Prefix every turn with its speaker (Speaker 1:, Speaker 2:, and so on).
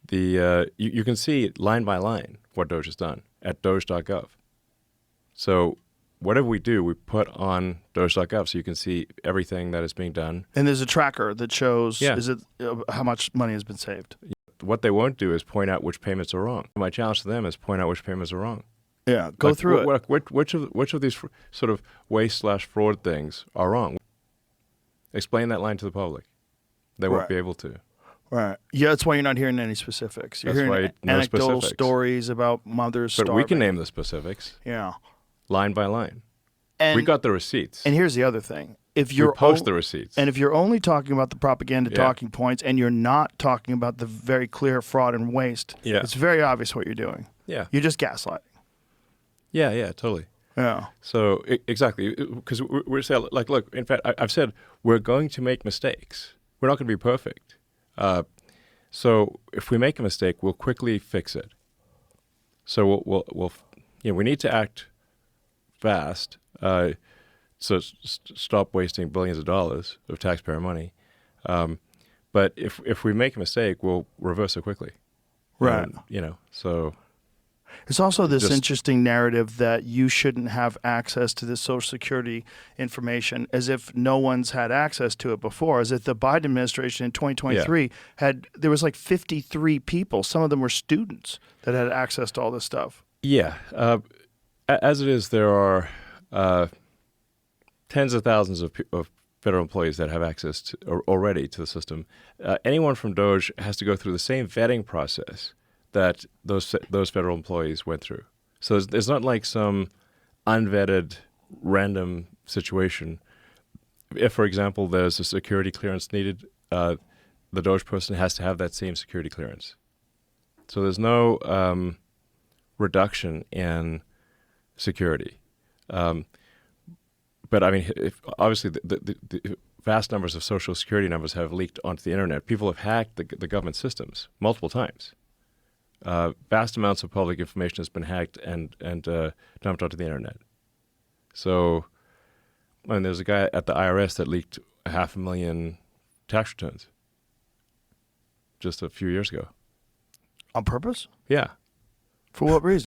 Speaker 1: You can see line by line what Doge has done at Doge.gov. So whatever we do, we put on Doge.gov so you can see everything that is being done.
Speaker 2: And there's a tracker that shows
Speaker 1: Yeah.
Speaker 2: How much money has been saved.
Speaker 1: What they won't do is point out which payments are wrong. My challenge to them is point out which payments are wrong.
Speaker 2: Yeah, go through it.
Speaker 1: Which of these sort of waste/fraud things are wrong? Explain that line to the public. They won't be able to.
Speaker 2: Right. Yeah, that's why you're not hearing any specifics. You're hearing anecdotal stories about mothers starving.
Speaker 1: But we can name the specifics.
Speaker 2: Yeah.
Speaker 1: Line by line.
Speaker 2: And
Speaker 1: we got the receipts.
Speaker 2: And here's the other thing. If you're
Speaker 1: post the receipts.
Speaker 2: And if you're only talking about the propaganda talking points and you're not talking about the very clear fraud and waste, it's very obvious what you're doing.
Speaker 1: Yeah.
Speaker 2: You're just gaslighting.
Speaker 1: Yeah, totally.
Speaker 2: Yeah.
Speaker 1: So exactly, because we're saying, like, look, in fact, I've said we're going to make mistakes. We're not going to be perfect. So if we make a mistake, we'll quickly fix it. So we'll we need to act fast. So stop wasting billions of dollars of taxpayer money. But if we make a mistake, we'll reverse it quickly.
Speaker 2: Right.
Speaker 1: And, so.
Speaker 2: There's also this interesting narrative that you shouldn't have access to this Social Security information, as if no one's had access to it before, as if the Biden administration in 2023 there was like 53 people, some of them were students, that had access to all this stuff. Yeah.
Speaker 1: As it is, there are tens of thousands of federal employees that have access to, already to the system. Anyone from Doge has to go through the same vetting process that those federal employees went through. So it's not like some unvetted random situation. If, for example, there's a security clearance needed, the Doge person has to have that same security clearance. So there's no reduction in security. But I mean, obviously the vast numbers of Social Security numbers have leaked onto the internet. People have hacked the government systems multiple times. Vast amounts of public information has been hacked and dumped onto the internet. So, there's a guy at the IRS that leaked 500,000 tax returns just a few years ago.
Speaker 2: On purpose?
Speaker 1: Yeah.
Speaker 2: For what reason?